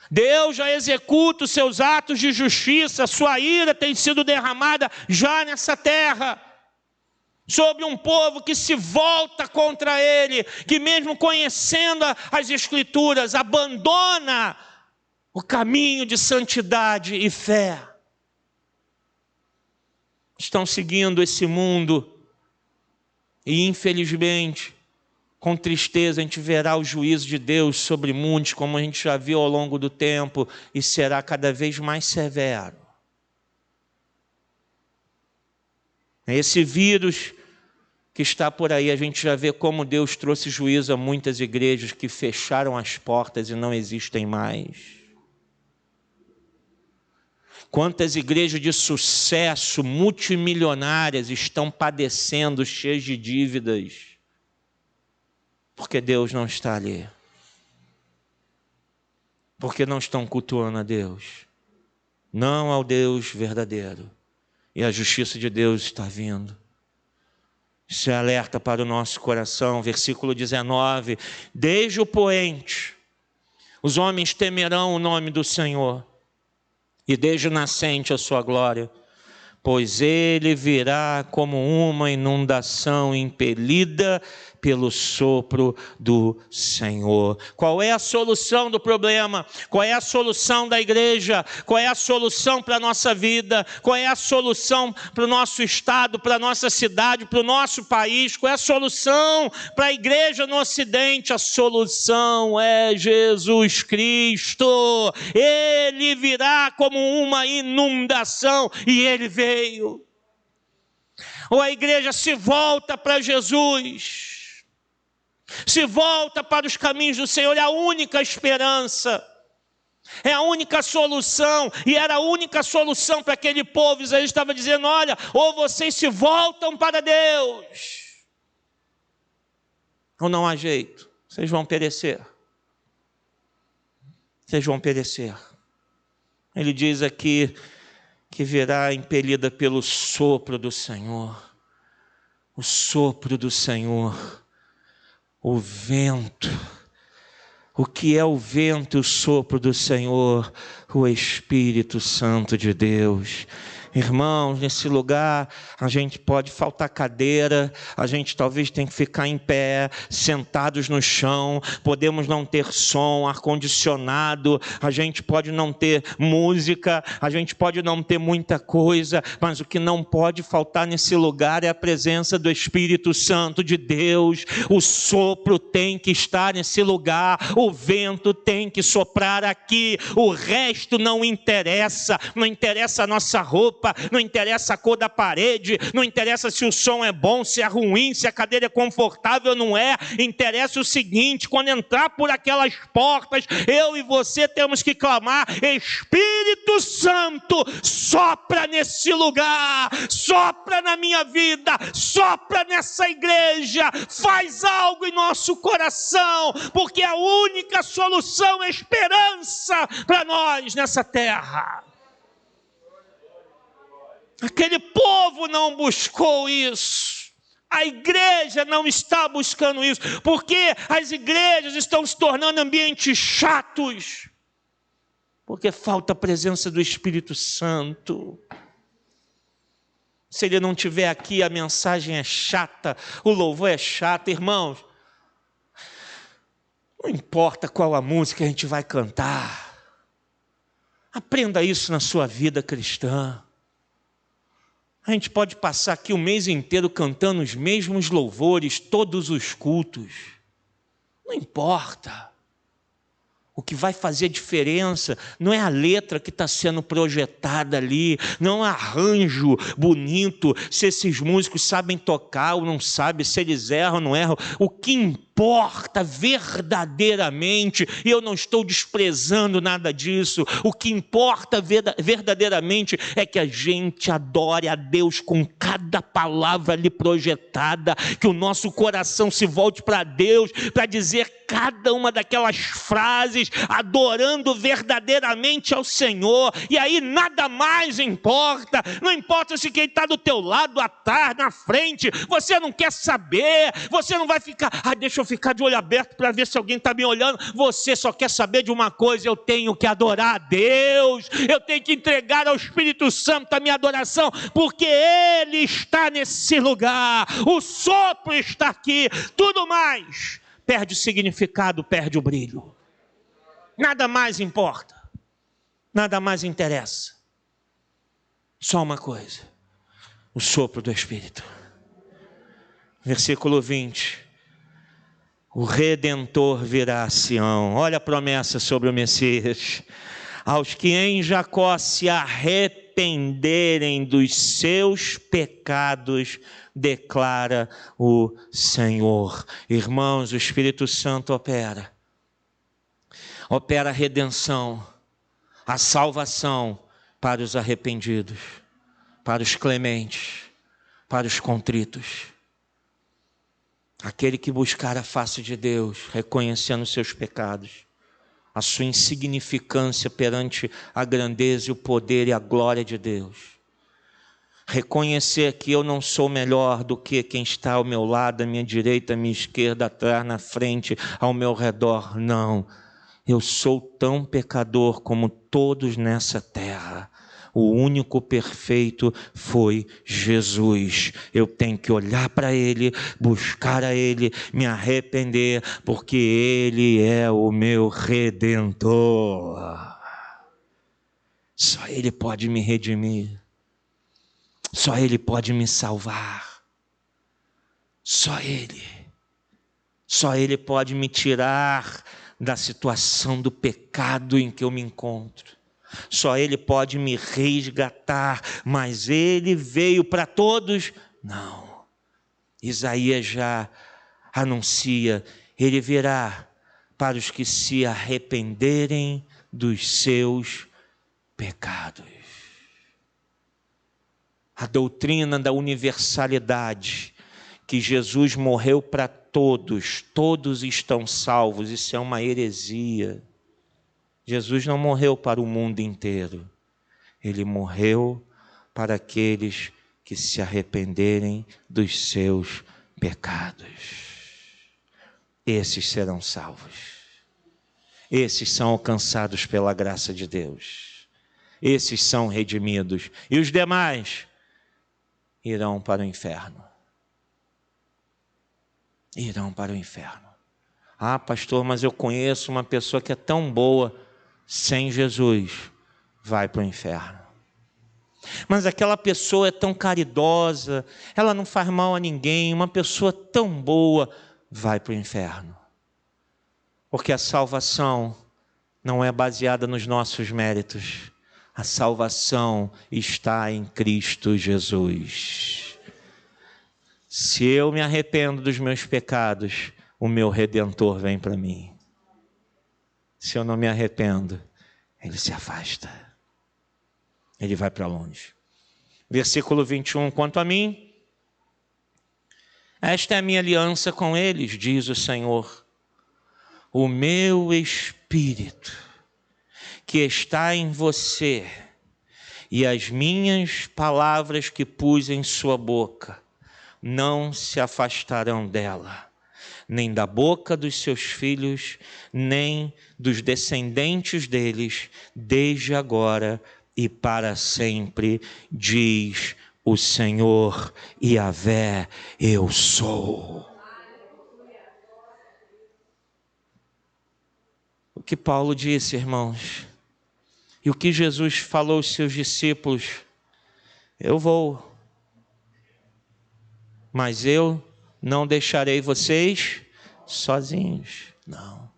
Deus já executa os seus atos de justiça, a sua ira tem sido derramada já nessa terra, sobre um povo que se volta contra ele, que mesmo conhecendo as Escrituras, abandona o caminho de santidade e fé. Estão seguindo esse mundo e, infelizmente, com tristeza, a gente verá o juízo de Deus sobre muitos, como a gente já viu ao longo do tempo, e será cada vez mais severo. Esse vírus que está por aí, a gente já vê como Deus trouxe juízo a muitas igrejas que fecharam as portas e não existem mais. Quantas igrejas de sucesso, multimilionárias, estão padecendo, cheias de dívidas, porque Deus não está ali. Porque não estão cultuando a Deus. Não ao Deus verdadeiro. E a justiça de Deus está vindo. Isso é alerta para o nosso coração. Versículo 19. Desde o poente, os homens temerão o nome do Senhor. E desde o nascente a sua glória. Pois ele virá como uma inundação impelida pelo sopro do Senhor. Qual é a solução do problema? Qual é a solução da igreja? Qual é a solução para a nossa vida? Qual é a solução para o nosso estado, para a nossa cidade, para o nosso país? Qual é a solução para a igreja no Ocidente? A solução é Jesus Cristo. Ele virá como uma inundação e ele veio. Ou a igreja se volta para Jesus, se volta para os caminhos do Senhor, é a única esperança, é a única solução, e era a única solução para aquele povo. Isaías estava dizendo: olha, ou vocês se voltam para Deus, ou não há jeito, vocês vão perecer. Vocês vão perecer. Ele diz aqui que virá impelida pelo sopro do Senhor. O sopro do Senhor. O vento. O que é o vento e o sopro do Senhor? O Espírito Santo de Deus. Irmãos, nesse lugar a gente pode faltar cadeira, a gente talvez tenha que ficar em pé, sentados no chão, podemos não ter som, ar-condicionado, a gente pode não ter música, a gente pode não ter muita coisa, mas o que não pode faltar nesse lugar é a presença do Espírito Santo de Deus. O sopro tem que estar nesse lugar, o vento tem que soprar aqui, o resto não interessa, não interessa a nossa roupa, não interessa a cor da parede, não interessa se o som é bom, se é ruim, se a cadeira é confortável ou não é. Interessa o seguinte: quando entrar por aquelas portas, eu e você temos que clamar: Espírito Santo, sopra nesse lugar, sopra na minha vida, sopra nessa igreja, faz algo em nosso coração, porque a única solução é esperança para nós nessa terra. Aquele povo não buscou isso. A igreja não está buscando isso. Porque as igrejas estão se tornando ambientes chatos. Porque falta a presença do Espírito Santo. Se ele não estiver aqui, a mensagem é chata, o louvor é chato. Irmãos, não importa qual a música a gente vai cantar. Aprenda isso na sua vida cristã. A gente pode passar aqui o mês inteiro cantando os mesmos louvores, todos os cultos. Não importa. O que vai fazer diferença não é a letra que está sendo projetada ali, não é um arranjo bonito, se esses músicos sabem tocar ou não sabem, se eles erram ou não erram. O que importa verdadeiramente, e eu não estou desprezando nada disso, o que importa verdadeiramente é que a gente adore a Deus com cada palavra ali projetada, que o nosso coração se volte para Deus, para dizer cada uma daquelas frases, adorando verdadeiramente ao Senhor, e aí nada mais importa. Não importa se quem está do teu lado, atrás, na frente, você não quer saber, você não vai ficar, deixa eu ficar de olho aberto para ver se alguém está me olhando. Você só quer saber de uma coisa: eu tenho que adorar a Deus, eu tenho que entregar ao Espírito Santo a minha adoração, porque Ele está nesse lugar, o sopro está aqui. Tudo mais perde o significado, perde o brilho. Nada mais importa, nada mais interessa. Só uma coisa: o sopro do Espírito. Versículo 20. O Redentor virá a Sião. Olha a promessa sobre o Messias. Aos que em Jacó se arrependerem dos seus pecados, declara o Senhor. Irmãos, o Espírito Santo opera a redenção, a salvação para os arrependidos, para os clementes, para os contritos. Aquele que buscar a face de Deus, reconhecendo os seus pecados, a sua insignificância perante a grandeza e o poder e a glória de Deus. Reconhecer que eu não sou melhor do que quem está ao meu lado, à minha direita, à minha esquerda, atrás, na frente, ao meu redor. Não. Eu sou tão pecador como todos nessa terra. O único perfeito foi Jesus. Eu tenho que olhar para Ele, buscar a Ele, me arrepender, porque Ele é o meu Redentor. Só Ele pode me redimir. Só Ele pode me salvar. Só Ele. Só Ele pode me tirar da situação do pecado em que eu me encontro. Só Ele pode me resgatar, mas Ele veio para todos? Não. Isaías já anuncia: Ele virá para os que se arrependerem dos seus pecados. A doutrina da universalidade, que Jesus morreu para todos, todos estão salvos, isso é uma heresia. Jesus não morreu para o mundo inteiro. Ele morreu para aqueles que se arrependerem dos seus pecados. Esses serão salvos. Esses são alcançados pela graça de Deus. Esses são redimidos. E os demais irão para o inferno. Irão para o inferno. Ah, pastor, mas eu conheço uma pessoa que é tão boa. Sem Jesus, vai para o inferno. Mas aquela pessoa é tão caridosa, ela não faz mal a ninguém, uma pessoa tão boa, vai para o inferno. Porque a salvação não é baseada nos nossos méritos. A salvação está em Cristo Jesus. Se eu me arrependo dos meus pecados, o meu Redentor vem para mim. Se eu não me arrependo, Ele se afasta. Ele vai para longe. Versículo 21. Quanto a mim, esta é a minha aliança com eles, diz o Senhor. O meu Espírito, que está em você, e as minhas palavras que pus em sua boca, não se afastarão dela, nem da boca dos seus filhos, nem dos descendentes deles, desde agora e para sempre, diz o Senhor Yahvé, eu sou. O que Paulo disse, irmãos, e o que Jesus falou aos seus discípulos: eu vou, mas eu não deixarei vocês sozinhos, não.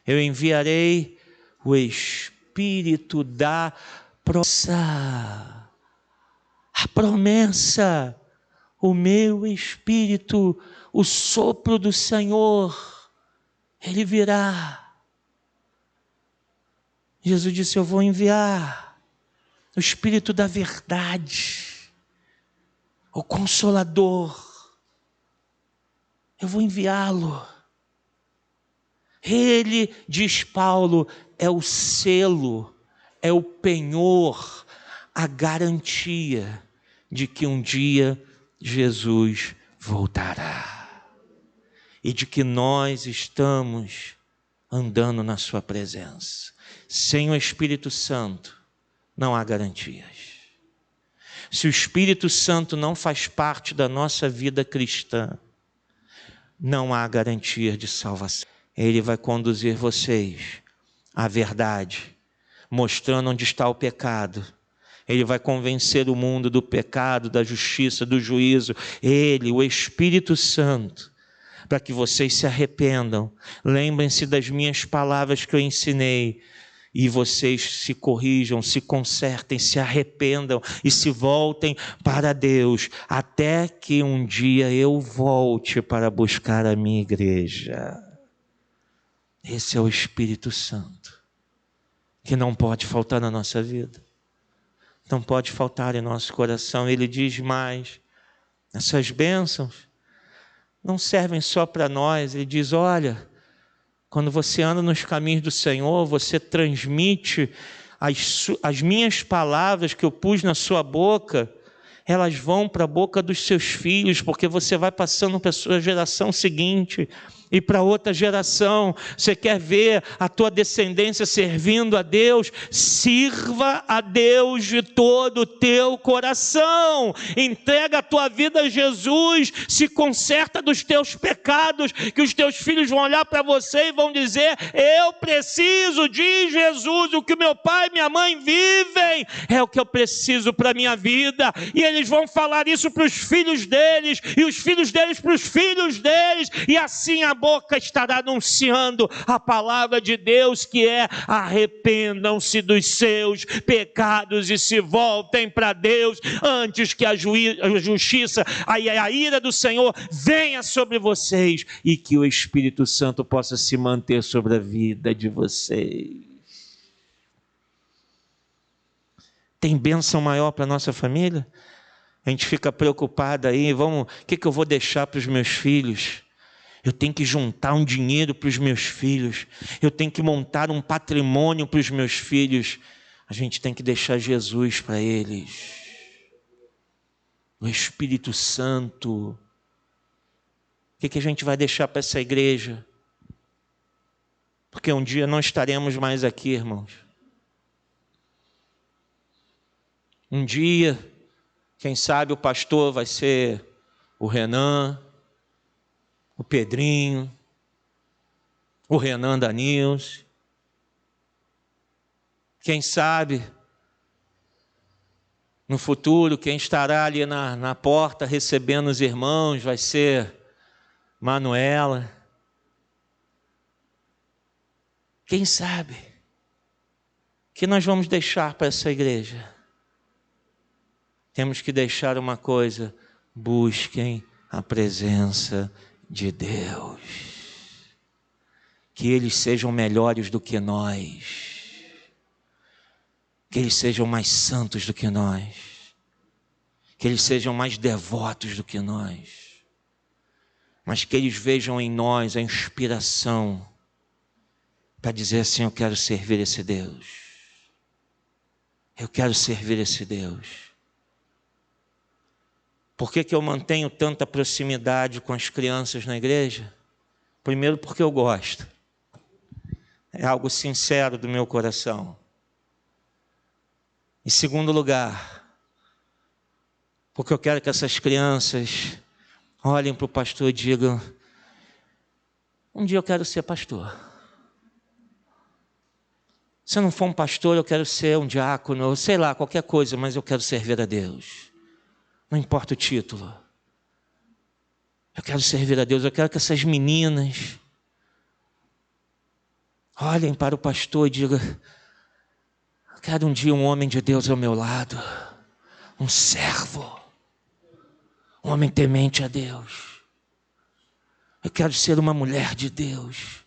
Eu enviarei o Espírito da promessa. A promessa, o meu Espírito, o sopro do Senhor, Ele virá. Jesus disse: eu vou enviar o Espírito da verdade, o Consolador. Eu vou enviá-lo. Ele, diz Paulo, é o selo, é o penhor, a garantia de que um dia Jesus voltará. e de que nós estamos andando na sua presença. Sem o Espírito Santo, não há garantias. Se o Espírito Santo não faz parte da nossa vida cristã, não há garantia de salvação. Ele vai conduzir vocês à verdade, mostrando onde está o pecado. Ele vai convencer o mundo do pecado, da justiça, do juízo. Ele, o Espírito Santo, para que vocês se arrependam. Lembrem-se das minhas palavras que eu ensinei. E vocês se corrijam, se consertem, se arrependam e se voltem para Deus, até que um dia eu volte para buscar a minha igreja. Esse é o Espírito Santo, que não pode faltar na nossa vida, não pode faltar em nosso coração. Ele diz mais, essas bênçãos não servem só para nós. Ele diz, olha, quando você anda nos caminhos do Senhor, você transmite as minhas palavras que eu pus na sua boca, elas vão para a boca dos seus filhos, porque você vai passando para a sua geração seguinte e para outra geração. Você quer ver a tua descendência servindo a Deus? Sirva a Deus de todo o teu coração. Entrega a tua vida a Jesus. Se conserta dos teus pecados, que os teus filhos vão olhar para você e vão dizer, eu preciso de Jesus. O que meu pai e minha mãe vivem é o que eu preciso para a minha vida. E eles vão falar isso para os filhos deles, e os filhos deles para os filhos deles, e assim a boca estará anunciando a palavra de Deus, que é: arrependam-se dos seus pecados e se voltem para Deus, antes que a justiça, a ira do Senhor venha sobre vocês, e que o Espírito Santo possa se manter sobre a vida de vocês. Tem bênção maior para a nossa família? A gente fica preocupado aí, o que eu vou deixar para os meus filhos? Eu tenho que juntar um dinheiro para os meus filhos. Eu tenho que montar um patrimônio para os meus filhos. A gente tem que deixar Jesus para eles. O Espírito Santo. O que a gente vai deixar para essa igreja? Porque um dia não estaremos mais aqui, irmãos. Um dia, quem sabe o pastor vai ser o Renan, o Pedrinho, o Renan da Nilce. Quem sabe, no futuro, quem estará ali na porta recebendo os irmãos vai ser Manuela. Quem sabe? O que nós vamos deixar para essa igreja? Temos que deixar uma coisa: busquem a presença de Deus, que eles sejam melhores do que nós, que eles sejam mais santos do que nós, que eles sejam mais devotos do que nós, mas que eles vejam em nós a inspiração para dizer assim: eu quero servir esse Deus, eu quero servir esse Deus. Por que eu mantenho tanta proximidade com as crianças na igreja? Primeiro, porque eu gosto. É algo sincero do meu coração. Em segundo lugar, porque eu quero que essas crianças olhem para o pastor e digam: um dia eu quero ser pastor. Se eu não for um pastor, eu quero ser um diácono, sei lá, qualquer coisa, mas eu quero servir a Deus. Não importa o título. Eu quero servir a Deus. Eu quero que essas meninas olhem para o pastor e digam: eu quero um dia um homem de Deus ao meu lado, um servo, um homem temente a Deus. Eu quero ser uma mulher de Deus.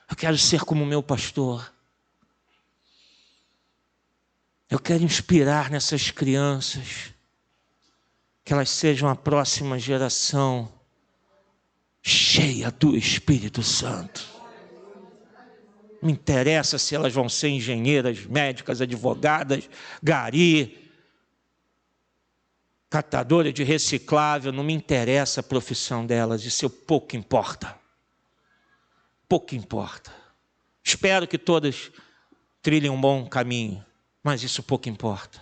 Eu quero ser como o meu pastor. Eu quero inspirar nessas crianças, que elas sejam a próxima geração cheia do Espírito Santo. Não interessa se elas vão ser engenheiras, médicas, advogadas, gari, catadora de reciclável, não me interessa a profissão delas, isso pouco importa. pouco importa. Espero que todas trilhem um bom caminho, mas isso pouco importa.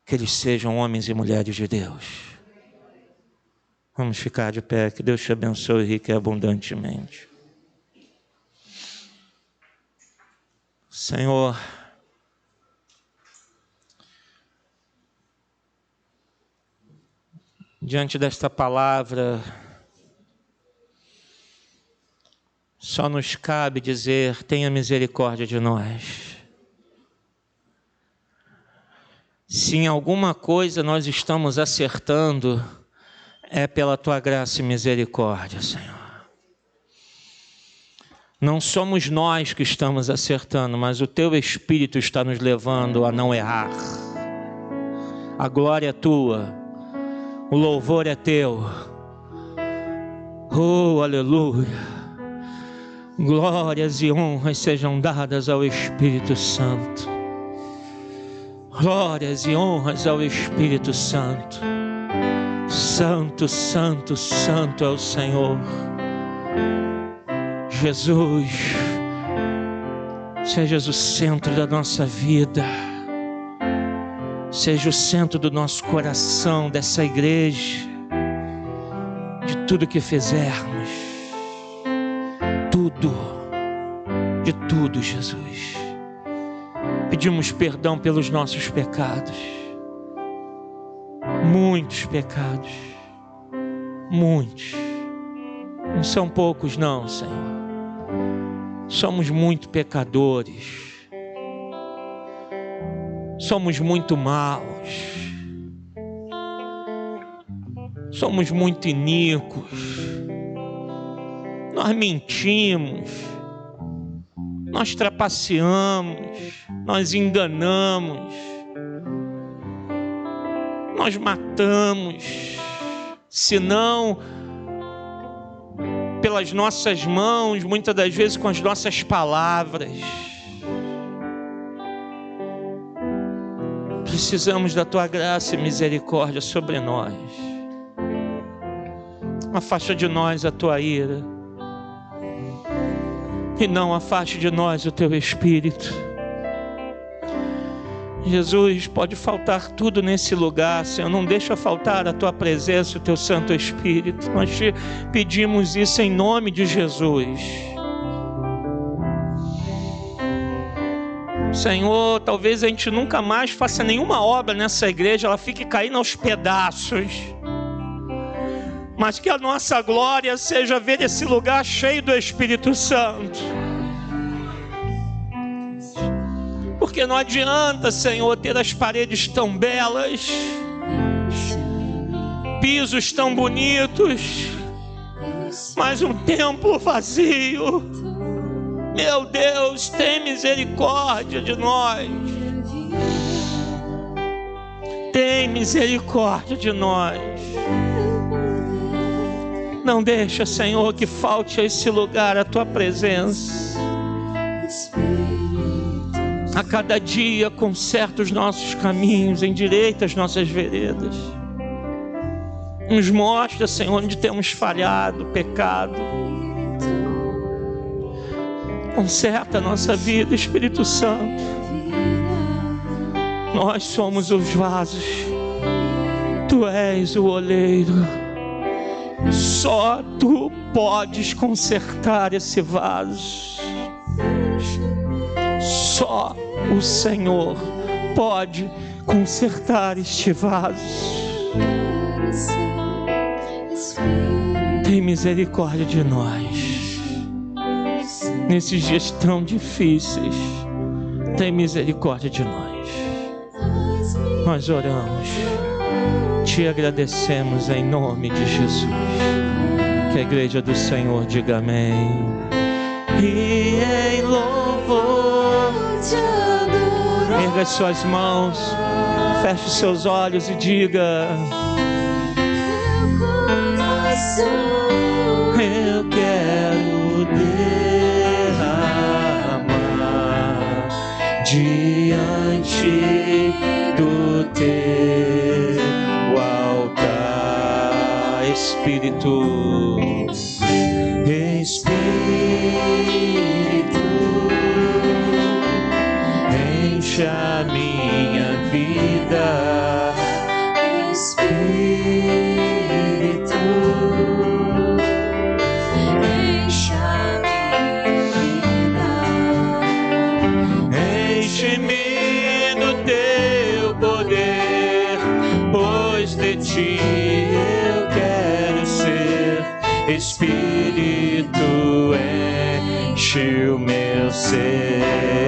Que eles sejam homens e mulheres de Deus. Vamos ficar de pé, que Deus te abençoe rica e abundantemente. Senhor, diante desta palavra, só nos cabe dizer: tenha misericórdia de nós. Se em alguma coisa nós estamos acertando, é pela tua graça e misericórdia, Senhor. Não somos nós que estamos acertando, mas o teu Espírito está nos levando a não errar. A glória é tua, o louvor é teu. Oh, aleluia. Glórias e honras sejam dadas ao Espírito Santo. Glórias e honras ao Espírito Santo. Santo, santo, santo é o Senhor. Jesus, sejas o centro da nossa vida. Seja o centro do nosso coração, dessa igreja, de tudo que fizermos. Tudo, de tudo, Jesus. Pedimos perdão pelos nossos pecados. Muitos pecados. Muitos. Não são poucos não, Senhor. Somos muito pecadores. Somos muito maus. Somos muito iníquos. Nós mentimos. Nós trapaceamos. Nós enganamos. Nós matamos. Se não pelas nossas mãos, muitas das vezes com as nossas palavras. Precisamos da tua graça e misericórdia sobre nós. Afasta de nós a tua ira. E não afaste de nós o teu Espírito. Jesus, pode faltar tudo nesse lugar, Senhor. Não deixa faltar a tua presença e o teu Santo Espírito. Nós te pedimos isso em nome de Jesus. Senhor, talvez a gente nunca mais faça nenhuma obra nessa igreja, ela fique caindo aos pedaços. Mas que a nossa glória seja ver esse lugar cheio do Espírito Santo. Porque não adianta, Senhor, ter as paredes tão belas, pisos tão bonitos, mas um templo vazio. Meu Deus, tem misericórdia de nós. Tem misericórdia de nós. Não deixa, Senhor, que falte a esse lugar a tua presença. A cada dia conserta os nossos caminhos, endireita as nossas veredas. Nos mostra, Senhor, onde temos falhado, pecado. Conserta a nossa vida, Espírito Santo. Nós somos os vasos. Tu és o oleiro. Só tu podes consertar esse vaso. Só o Senhor pode consertar este vaso. Tem misericórdia de nós. Nesses dias tão difíceis, tem misericórdia de nós. Nós oramos, te agradecemos em nome de Jesus. Que a igreja do Senhor diga amém. E em louvor te adoro. Erga as suas mãos, feche os seus olhos e diga: meu coração eu quero derramar diante do teu altar. Espírito, Espírito enche a minha vida, Espírito, enche a minha vida, enche-me do teu poder, pois de ti eu quero ser. Espírito, enche o meu ser.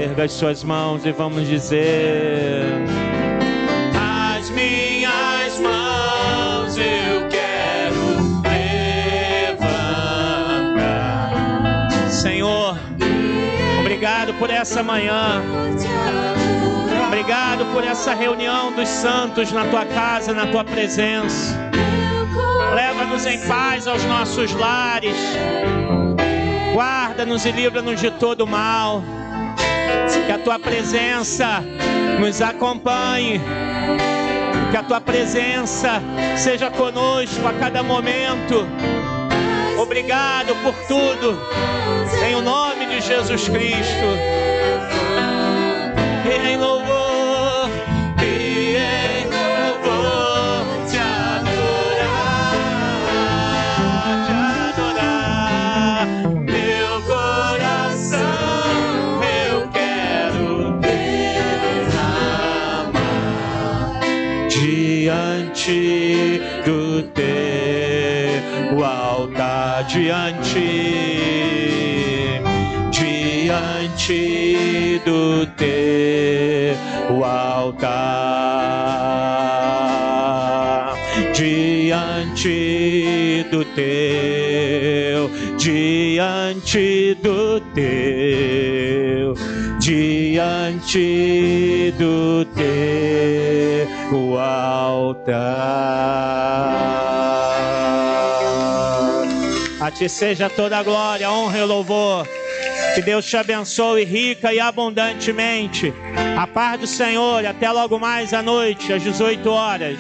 Erga as suas mãos e vamos dizer: as minhas mãos eu quero levantar. Senhor, obrigado por essa manhã. Obrigado por essa reunião dos santos na tua casa, na tua presença. Leva-nos em paz aos nossos lares. Guarda-nos e livra-nos de todo mal. Que a tua presença nos acompanhe. Que a tua presença seja conosco a cada momento. Obrigado por tudo. Em o nome de Jesus Cristo. E em louvor, te adorar, meu coração eu quero derramar diante do teu altar, diante do teu altar, diante do teu altar. A ti seja toda a glória, honra e louvor. Que Deus te abençoe rica e abundantemente. A paz do Senhor, até logo mais à noite, às 18 horas.